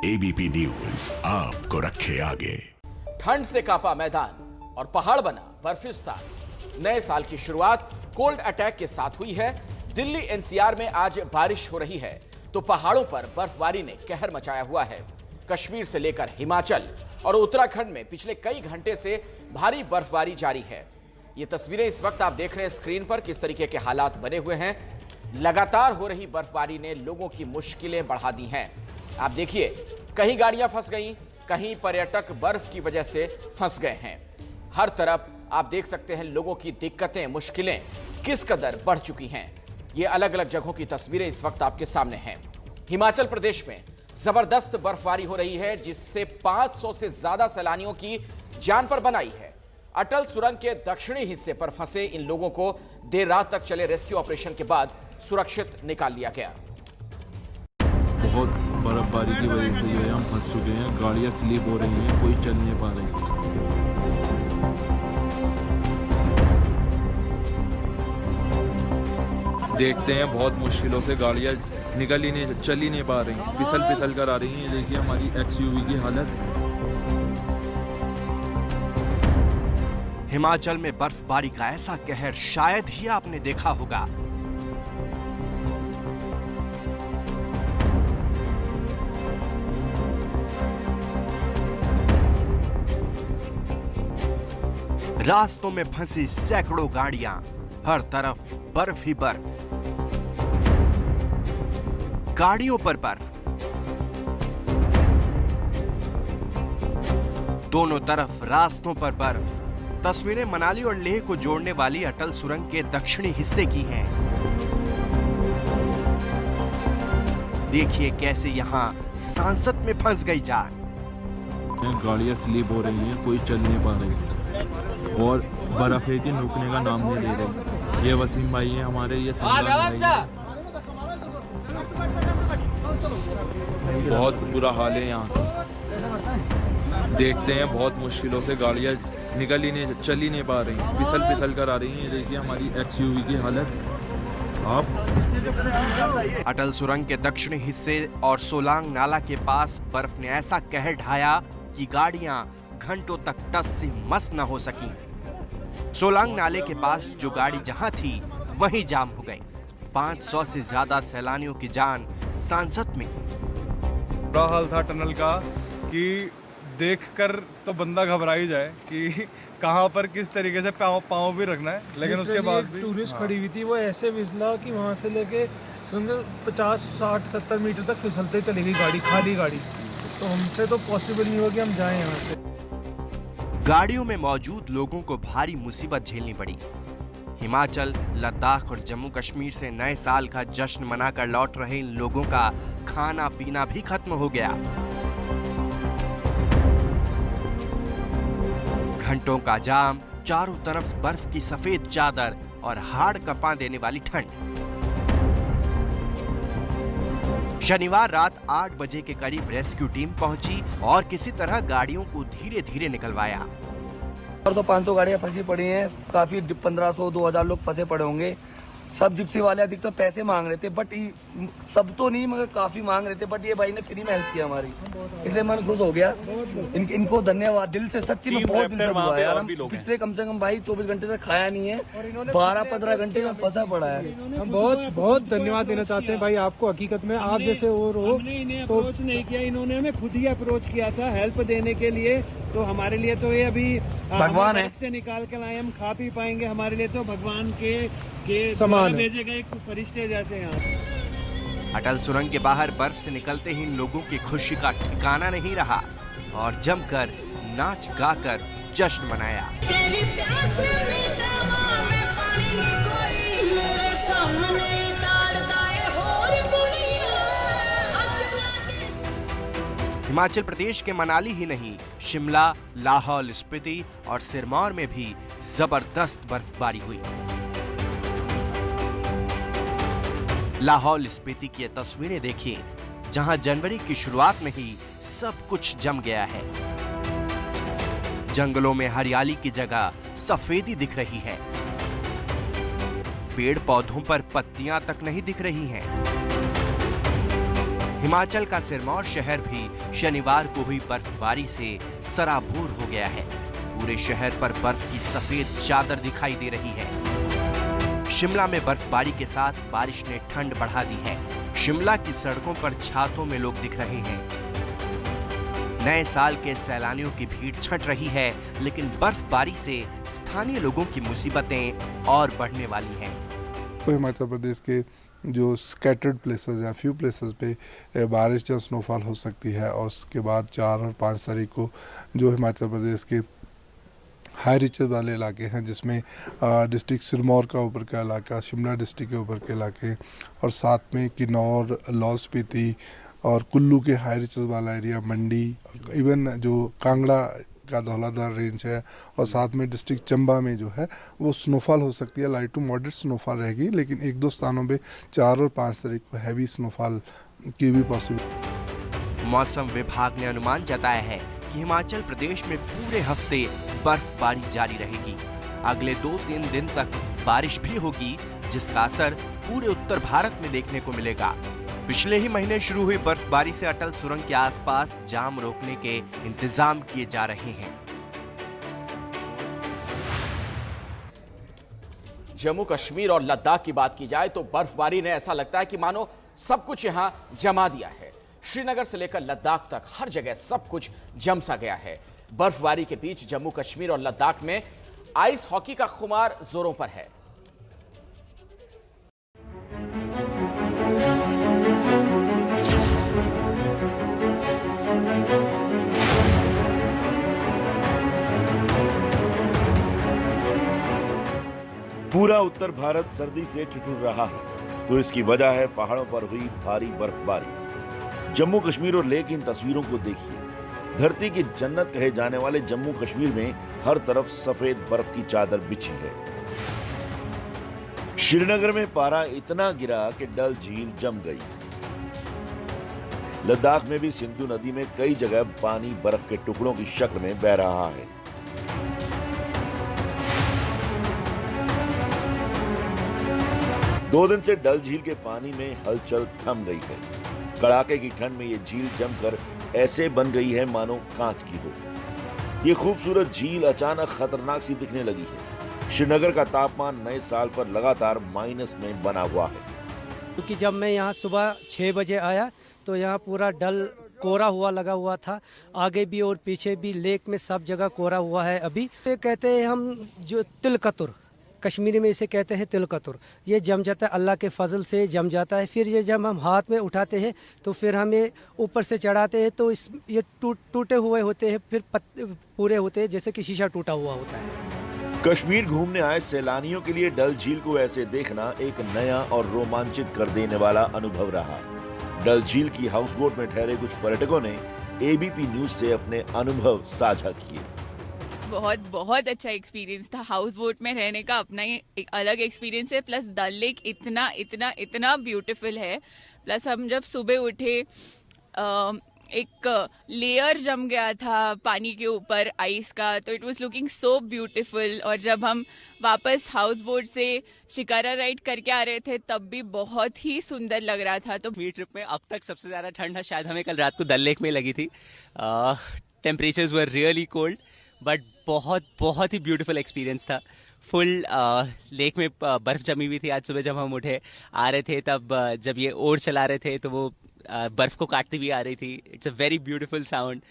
ABP news आपको रखे आगे। ठंड से कांपा मैदान और पहाड़ बना बर्फिस्तान। नए साल की शुरुआत कोल्ड अटैक के साथ हुई है। दिल्ली एनसीआर में आज बारिश हो रही है तो पहाड़ों पर बर्फबारी ने कहर मचाया हुआ है। कश्मीर से लेकर हिमाचल और उत्तराखंड में पिछले कई घंटे से भारी बर्फबारी जारी है। ये तस्वीरें इस वक्त आप देख रहे हैं स्क्रीन पर, किस तरीके के हालात बने हुए हैं। लगातार हो रही बर्फबारी ने लोगों की मुश्किलें बढ़ा दी हैं। आप देखिए, कहीं गाड़ियां फंस गई, कहीं पर्यटक बर्फ की वजह से फंस गए हैं। हर तरफ आप देख सकते हैं लोगों की दिक्कतें, मुश्किलें किस कदर बढ़ चुकी हैं। ये अलग अलग जगहों की तस्वीरें इस वक्त आपके सामने हैं। हिमाचल प्रदेश में जबरदस्त बर्फबारी हो रही है जिससे 500 से ज्यादा सैलानियों की जान पर बनाई है। अटल सुरंग के दक्षिणी हिस्से पर फंसे इन लोगों को देर रात तक चले रेस्क्यू ऑपरेशन के बाद सुरक्षित निकाल लिया गया। बहुत बर्फबारी की वजह से जो है हम फंस चुके हैं। गाड़ियां स्लिप हो रही हैं, कोई चल नहीं पा रही। देखते हैं बहुत मुश्किलों से गाड़ियां चल ही नहीं पा रही, फिसल कर आ रही हैं। देखिए हमारी एक्सयूवी की हालत। हिमाचल में बर्फबारी का ऐसा कहर शायद ही आपने देखा होगा। रास्तों में फंसी सैकड़ों गाड़ियां, हर तरफ बर्फ ही बर्फ, गाड़ियों पर बर्फ, दोनों तरफ रास्तों पर बर्फ। तस्वीरें मनाली और लेह को जोड़ने वाली अटल सुरंग के दक्षिणी हिस्से की हैं। देखिए कैसे यहां सांसद में फंस गई जान। गाड़ियां स्लिप हो रही हैं, कोई चल नहीं पा रही और बर्फ है कि रुकने का नाम नहीं ले रहे। ये वसीम भाई हैं हमारे, ये बहुत बुरा हाल है यहाँ। देखते हैं बहुत मुश्किलों से गाड़ियां चल ही नहीं पा रही, फिसल कर आ रही हैं। देखिए हमारी एक्सयूवी की हालत। आप अटल सुरंग के दक्षिणी हिस्से और सोलांग नाला के पास बर्फ ने ऐसा कहर ढाया कि गाड़ियां घंटों तक टस से मस न हो सकी। सोलांग नाले के पास जो गाड़ी जहां थी वहीं जाम हो गई। 500 से ज्यादा सैलानियों की जान सांसद में। बुरा हाल था टनल का कि देखकर तो बंदा घबरा ही जाए कि कहां पर किस तरीके से पाँव भी रखना है। लेकिन उसके बाद भी टूरिस्ट खड़ी हुई थी, वो ऐसे फिसला कि वहां से लेके 50, 60, 70 मीटर तक फिसलते चली गई गाड़ी, खाली गाड़ी। तो हमसे तो पॉसिबल नहीं होगा कि हम जाएं यहाँ से। गाड़ियों में मौजूद लोगों को भारी मुसीबत झेलनी पड़ी। हिमाचल, लद्दाख और जम्मू कश्मीर से नए साल का जश्न मनाकर लौट रहे इन लोगों का खाना पीना भी खत्म हो गया। घंटों का जाम, चारों तरफ बर्फ की सफेद चादर और हाड़ कंपा देने वाली ठंड। शनिवार रात 8 बजे के करीब रेस्क्यू टीम पहुंची और किसी तरह गाड़ियों को धीरे धीरे निकलवाया। 400-500 गाड़ियां फंसी पड़ी हैं, काफी 1500-2000 लोग फंसे पड़े होंगे। सब जिप्सी वाले अधिकतर पैसे मांग रहे थे, बट सब तो नहीं मगर काफी मांग रहे थे। बट ये भाई ने फ्री में हेल्प किया हमारी, इसलिए मन खुश हो गया। इनको धन्यवाद दिल से, सच्ची में बहुत दिल से हुआ यार। हम पिछले कम से कम भाई 24 घंटे से खाया नहीं है, 12-15 घंटे का फंसा पड़ा है। हम बहुत धन्यवाद देना चाहते हैं भाई आपको। हकीकत में आप जैसे और हो तो अप्रोच नहीं किया, इन्होंने हमें खुद ही अप्रोच किया था हेल्प देने के लिए। तो हमारे लिए तो ये अभी भगवान है, से निकाल कर लाए, हम खा पी पाएंगे। हमारे लिए तो भगवान के समान भेजे गए फरिश्ते जैसे यहाँ। अटल सुरंग के बाहर बर्फ से निकलते ही इन लोगों की खुशी का ठिकाना नहीं रहा और जमकर नाच गाकर जश्न मनाया। हिमाचल प्रदेश के मनाली ही नहीं, शिमला, लाहौल स्पीति और सिरमौर में भी जबरदस्त बर्फबारी हुई। लाहौल स्पीति की तस्वीरें देखिए, जहां जनवरी की शुरुआत में ही सब कुछ जम गया है। जंगलों में हरियाली की जगह सफेदी दिख रही है। पेड़ पौधों पर पत्तियां तक नहीं दिख रही हैं। हिमाचल का सिरमौर शहर भी शनिवार को हुई बर्फबारी से सराबोर हो गया है। पूरे शहर पर बर्फ की सफेद चादर दिखाई दे रही है। शिमला में बर्फबारी के साथ बारिश ने ठंड बढ़ा दी है। शिमला की सड़कों पर छातों में लोग दिख रहे हैं। नए साल के सैलानियों की भीड़ छंट रही है, लेकिन बर्फबारी से स्थानीय लोगों की मुसीबतें और बढ़ने वाली हैं। तो हिमाचल प्रदेश के जो स्कैटर्ड प्लेसेस हैं, फ्यू प्लेसेस पे बारिश या स्नोफॉल हो सकती है, और उसके बाद 4 और 5 तारीख को जो हिमाचल प्रदेश के हाई रिचेस वाले इलाके हैं, जिसमें डिस्ट्रिक्ट सिरमौर का ऊपर का इलाका, शिमला डिस्ट्रिक्ट के ऊपर के इलाके, और साथ में किन्नौर, लाहौल स्पीति और कुल्लू के हाई रिचेस वाला एरिया, मंडी, इवन जो कांगड़ा का धौलाधार रेंज है, और साथ में डिस्ट्रिक्ट चंबा में जो है वो स्नोफॉल हो सकती है। लाइट टू मॉडरेट स्नोफॉल रहेगी, लेकिन 1-2 स्थानों पे 4 और 5 तारीख को हैवी स्नोफॉल की भी पॉसिबिलिटी। मौसम विभाग ने अनुमान जताया है कि हिमाचल प्रदेश में पूरे हफ्ते बर्फबारी जारी रहेगी। अगले 2-3 दिन तक बारिश भी होगी, जिसका असर पूरे उत्तर भारत में देखने को मिलेगा। पिछले ही महीने शुरू हुई बर्फबारी से अटल सुरंग के आसपास जाम रोकने के इंतजाम किए जा रहे हैं। जम्मू कश्मीर और लद्दाख की बात की जाए तो बर्फबारी ने ऐसा लगता है कि मानो सब कुछ यहां जमा दिया है। श्रीनगर से लेकर लद्दाख तक हर जगह सब कुछ जम सा गया है। बर्फबारी के बीच जम्मू कश्मीर और लद्दाख में आइस हॉकी का खुमार जोरों पर है। पूरा उत्तर भारत सर्दी से ठिठुर रहा है, तो इसकी वजह है पहाड़ों पर हुई भारी बर्फबारी। जम्मू कश्मीर और लेह की इन तस्वीरों को देखिए। धरती की जन्नत कहे जाने वाले जम्मू कश्मीर में हर तरफ सफेद बर्फ की चादर बिछी है। श्रीनगर में पारा इतना गिरा कि डल झील जम गई। लद्दाख में भी सिंधु नदी में कई जगह पानी बर्फ के टुकड़ों की शक्ल में बह रहा है। दो दिन से डल झील के पानी में हलचल थम गई है। कड़ाके की ठंड में ये झील जमकर ऐसे बन गई है मानो कांच की हो। ये खूबसूरत झील अचानक खतरनाक सी दिखने लगी है। श्रीनगर का तापमान नए साल पर लगातार माइनस में बना हुआ है। क्योंकि जब मैं यहाँ सुबह 6 बजे आया तो यहाँ पूरा डल कोहरा हुआ लगा हुआ था। आगे भी और पीछे भी लेक में सब जगह कोहरा हुआ है। अभी ये कहते हैं हम जो तिलकतुर, कश्मीरी में इसे कहते हैं तिलकतुर, ये जम जाता है, अल्लाह के फजल से जम जाता है। फिर ये जब हम हाथ में उठाते हैं तो फिर हम ये ऊपर से चढ़ाते हैं तो ये टूटे हुए होते हैं, फिर पूरे होते हैं जैसे कि शीशा टूटा हुआ होता है। कश्मीर घूमने आए सैलानियों के लिए डल झील को ऐसे देखना एक नया और रोमांचित कर देने वाला अनुभव रहा। डल झील की हाउस बोट में ठहरे कुछ पर्यटकों ने एबीपी न्यूज से अपने अनुभव साझा किए। बहुत अच्छा एक्सपीरियंस था। हाउस बोट में रहने का अपना ही एक अलग एक्सपीरियंस है। प्लस डल लेक इतना ब्यूटीफुल है। प्लस हम जब सुबह उठे एक लेयर जम गया था पानी के ऊपर आइस का, तो it was looking so beautiful. और जब हम वापस हाउस बोट से शिकारा राइड करके आ रहे थे तब भी बहुत ही सुंदर लग रहा था। तो ट्रिप में अब तक सबसे ज्यादा ठंड शायद हमें कल रात को डल लेक में लगी थी। Temperatures were really cold, but बहुत ही ब्यूटीफुल एक्सपीरियंस था। फुल लेक में बर्फ जमी हुई थी। आज सुबह जब हम उठे आ रहे थे तब जब ये ओर चला रहे थे तो वो बर्फ को काटती हुई आ रही थी। It's a very beautiful sound,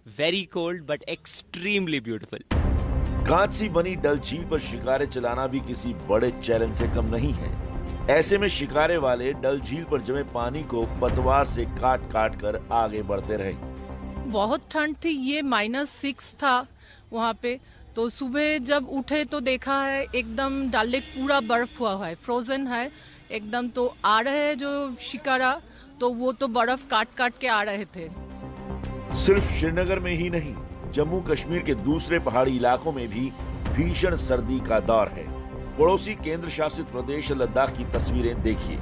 very cold but extremely beautiful. कांच सी बनी डल झील पर शिकारे चलाना भी किसी बड़े चैलेंज से कम नहीं है। ऐसे में शिकारे वाले डल झील पर जमे पानी को पतवार से काट कर आगे बढ़ते रहे। बहुत ठंड थी, ये -6 था वहाँ पे। तो सुबह जब उठे तो देखा है एकदम डल लेक पूरा बर्फ हुआ है, फ्रोजन है एकदम। तो आ रहे हैं जो शिकारा, तो वो तो बर्फ काट के आ रहे थे। सिर्फ श्रीनगर में ही नहीं, जम्मू कश्मीर के दूसरे पहाड़ी इलाकों में भी भीषण सर्दी का दौर है। पड़ोसी केंद्र शासित प्रदेश लद्दाख की तस्वीरें देखिए।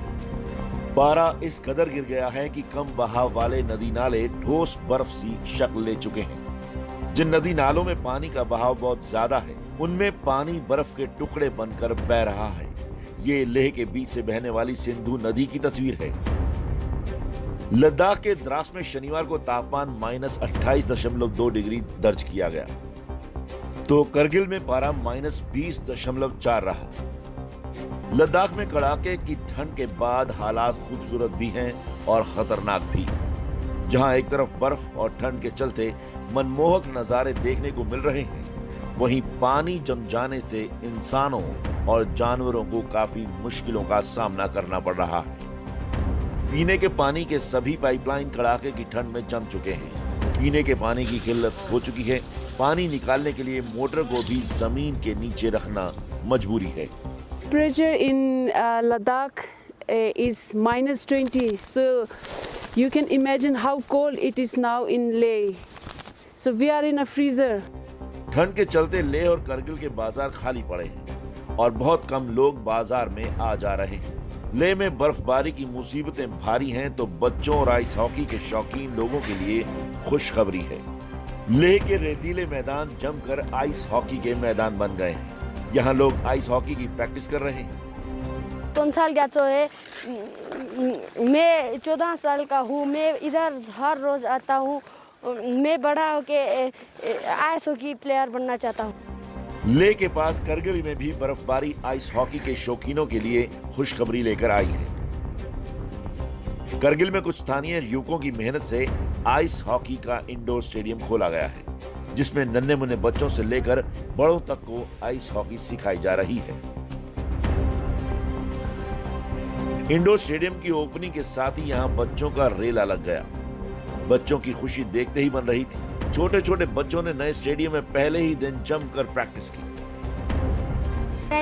पारा इस कदर गिर गया है कि कम बहाव वाले नदी नाले ठोस बर्फ सी शक्ल ले चुके हैं। जिन नदी नालों में पानी का बहाव बहुत ज्यादा है, उनमें पानी बर्फ के टुकड़े बनकर बह रहा है। ये लेह के बीच से बहने वाली सिंधु नदी की तस्वीर है। लद्दाख के द्रास में शनिवार को तापमान -28.2 डिग्री दर्ज किया गया, तो करगिल में पारा -20.4 रहा। लद्दाख में कड़ाके की ठंड के बाद हालात खूबसूरत भी हैं और खतरनाक भी। जहां एक तरफ बर्फ और ठंड के चलते मनमोहक नजारे देखने को मिल रहे हैं, वहीं पानी जम जाने से इंसानों और जानवरों को काफी मुश्किलों का सामना करना पड़ रहा है। पीने के पानी के सभी पाइपलाइन कड़ाके की ठंड में जम चुके हैं। पीने के पानी की किल्लत हो चुकी है। पानी निकालने के लिए मोटर को भी जमीन के नीचे रखना मजबूरी है। Pressure in Ladakh is -20, so you can imagine how cold it is now in Leh. So we are in a freezer. ठंड के चलते लेह और करगिल के बाजार खाली पड़े हैं और बहुत कम लोग बाजार में आ जा रहे हैं। लेह में बर्फबारी की मुसीबतें भारी हैं, तो बच्चों और आइस हॉकी के शौकीन लोगों के लिए खुशखबरी है। लेह के रेतीले मैदान जमकर आइस हॉकी के मैदान बन गए हैं। यहाँ लोग आइस हॉकी की प्रैक्टिस कर रहे हैं। 3 साल का तो है, मैं 14 साल का हूँ। मैं इधर हर रोज आता हूँ। मैं बड़ा होके आइस हॉकी प्लेयर बनना चाहता हूँ। लेह के पास करगिल में भी बर्फबारी आइस हॉकी के शौकीनों के लिए खुशखबरी लेकर आई है। करगिल में कुछ स्थानीय युवकों की मेहनत से आइस हॉकी का इंडोर स्टेडियम खोला गया है, जिसमें नन्हे मुन्ने बच्चों से लेकर बड़ों तक को आइस हॉकी सिखाई जा रही है। इंडोर स्टेडियम की ओपनिंग के साथ ही यहाँ बच्चों का रेला लग गया। बच्चों की खुशी देखते ही बन रही थी। छोटे छोटे बच्चों ने नए स्टेडियम में पहले ही दिन जमकर प्रैक्टिस की।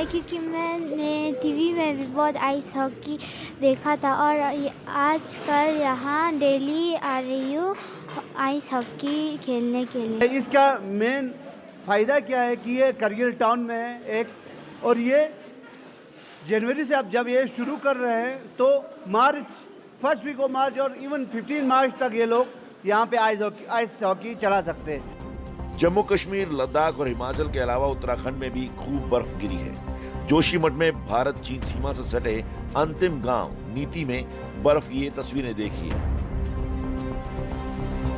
क्योंकि मैंने टीवी में भी बहुत आइस हॉकी देखा था और आजकल यहाँ डेली आ रही हूँ आइस हॉकी खेलने के लिए। इसका मेन फ़ायदा क्या है कि ये करगिल टाउन में है एक, और ये जनवरी से आप जब ये शुरू कर रहे हैं तो मार्च, फर्स्ट वीक ऑफ मार्च और इवन 15 मार्च तक ये लोग यहाँ पे आइस हॉकी चला सकते हैं। जम्मू कश्मीर, लद्दाख और हिमाचल के अलावा उत्तराखंड में भी खूब बर्फ गिरी है। जोशीमठ में भारत चीन सीमा से सटे अंतिम गांव नीति में बर्फ की ये तस्वीरें देखिए।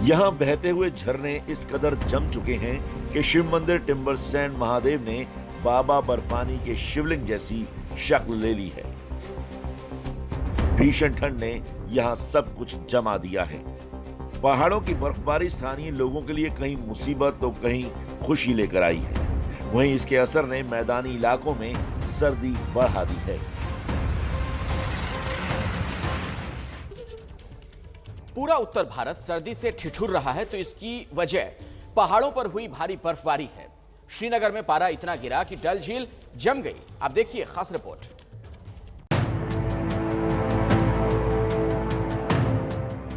यहाँ बहते हुए झरने इस कदर जम चुके हैं कि शिव मंदिर टिम्बर सैंड महादेव ने बाबा बर्फानी के शिवलिंग जैसी शक्ल ले ली है। भीषण ठंड ने यहाँ सब कुछ जमा दिया है। पहाड़ों की बर्फबारी स्थानीय लोगों के लिए कहीं मुसीबत तो कहीं खुशी लेकर आई है। वहीं इसके असर ने मैदानी इलाकों में सर्दी बढ़ा दी है। पूरा उत्तर भारत सर्दी से ठिठुर रहा है, तो इसकी वजह पहाड़ों पर हुई भारी बर्फबारी है। श्रीनगर में पारा इतना गिरा कि डल झील जम गई। आप देखिए खास रिपोर्ट।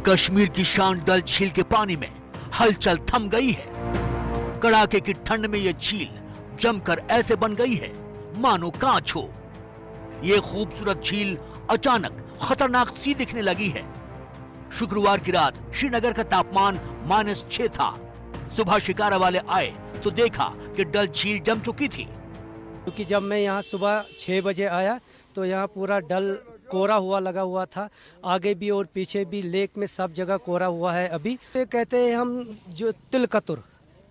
कश्मीर की शान डल झील के पानी में हलचल थम गई है। कड़ाके की ठंड में यह झील जमकर ऐसे बन गई है मानो कांच हो। यह खूबसूरत झील अचानक खतरनाक सी दिखने लगी है। शुक्रवार की रात श्रीनगर का तापमान -6 था। सुबह शिकारा वाले आए तो देखा कि डल झील जम चुकी थी। क्योंकि जब मैं यहाँ सुबह 6 बजे आया तो यहाँ पूरा डल कोरा हुआ लगा हुआ था। आगे भी और पीछे भी लेक में सब जगह कोरा हुआ है। अभी ये कहते हैं हम जो तिलकतुर,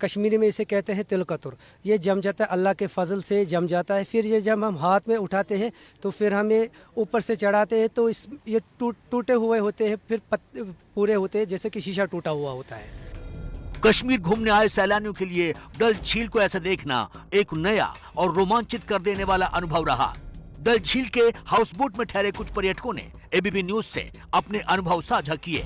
कश्मीरी में इसे कहते हैं तिलकतुर, ये जम जाता है, अल्लाह के फजल से जम जाता है। फिर ये जब हम हाथ में उठाते हैं तो फिर हम ये ऊपर से चढ़ाते हैं तो ये टूटे हुए होते हैं, फिर पूरे होते हैं जैसे कि शीशा टूटा हुआ होता है। कश्मीर घूमने आए सैलानियों के लिए डल झील को ऐसा देखना एक नया और रोमांचित कर देने वाला अनुभव रहा। डल झील के हाउस बोट में ठहरे कुछ पर्यटकों ने एबीपी न्यूज से अपने अनुभव साझा किए।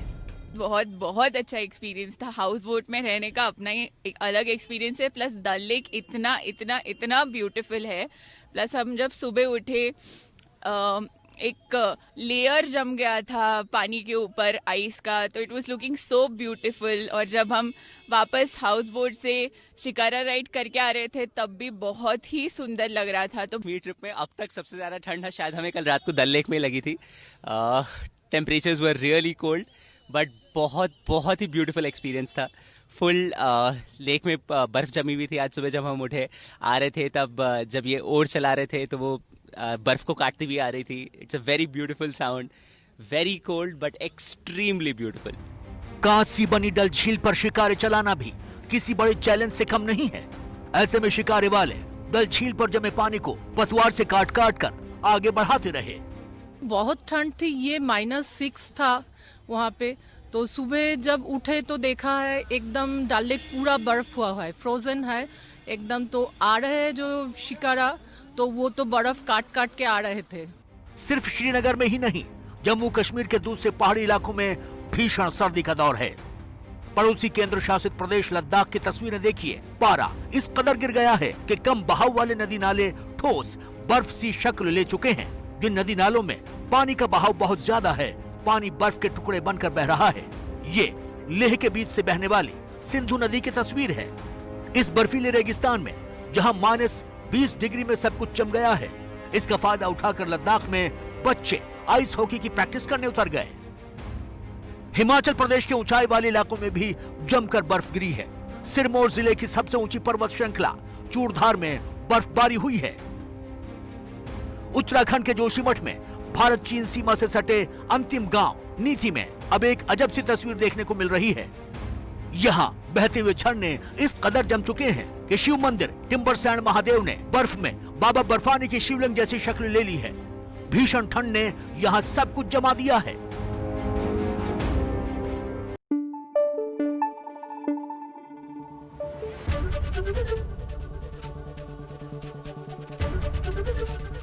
बहुत बहुत अच्छा एक्सपीरियंस था। हाउस बोट में रहने का अपना ही एक अलग एक्सपीरियंस है। प्लस डल लेक इतना इतना इतना ब्यूटीफुल है। प्लस हम जब सुबह उठे एक लेयर जम गया था पानी के ऊपर आइस का, तो it was looking so beautiful. और जब हम वापस हाउस बोट से शिकारा राइड करके आ रहे थे तब भी बहुत ही सुंदर लग रहा था। तो वी ट्रिप में अब तक सबसे ज्यादा ठंड शायद हमें कल रात को डल लेक में लगी थी। Temperatures were really cold but बहुत ही ब्यूटीफुल एक्सपीरियंस था। फुल लेक में बर्फ जमी हुई थी। आज सुबह जब हम उठे आ रहे थे तब जब ये ओर चला रहे थे तो वो बर्फ को काटती हुई आ रही थी। It's a very beautiful sound, very cold but extremely beautiful. कांच सी बनी डल झील पर शिकारे चलाना भी किसी बड़े चैलेंज से कम नहीं है। ऐसे में शिकारे वाले डल झील पर जमे पानी को पतवार से काट काट कर आगे बढ़ाते रहे। बहुत ठंड थी, ये -6 था वहाँ पे। तो सुबह जब उठे तो देखा है एकदम डल लेक पूरा बर्फ हुआ है, फ्रोजन है एकदम। तो आ रहे हैं जो शिकारा, तो वो तो बर्फ काट काट के आ रहे थे। सिर्फ श्रीनगर में ही नहीं, जम्मू कश्मीर के दूसरे पहाड़ी इलाकों में भीषण सर्दी का दौर है। पड़ोसी केंद्र शासित प्रदेश लद्दाख की तस्वीरें देखिए। पारा इस कदर गिर गया है कि कम बहाव वाले नदी नाले ठोस बर्फ सी शक्ल ले चुके हैं। जिन नदी नालों में पानी का बहाव बहुत ज्यादा है, पानी बर्फ के टुकड़े बनकर बह रहा है। ये लेह के बीच से बहने वाली सिंधु नदी की तस्वीर है। इस बर्फीले रेगिस्तान में जहां -20 डिग्री में सब कुछ जम गया है, इसका फायदा उठाकर लद्दाख में बच्चे आइस हॉकी की प्रैक्टिस करने उतर गए। हिमाचल प्रदेश के ऊंचाई वाले इलाकों में भी जमकर बर्फ गिरी है। सिरमौर जिले की सबसे ऊंची पर्वत श्रृंखला चूड़धार में बर्फबारी हुई है। उत्तराखंड के जोशीमठ में भारत चीन सीमा से सटे अंतिम गांव नीति में अब एक अजब सी तस्वीर देखने को मिल रही है। यहाँ बहते हुए झरने इस कदर जम चुके हैं कि शिव मंदिर टिम्बरसैंड महादेव ने बर्फ में बाबा बर्फानी की शिवलिंग जैसी शक्ल ले ली है। भीषण ठंड ने यहाँ सब कुछ जमा दिया है।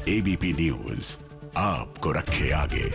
एबीपी न्यूज आपको रखे आगे।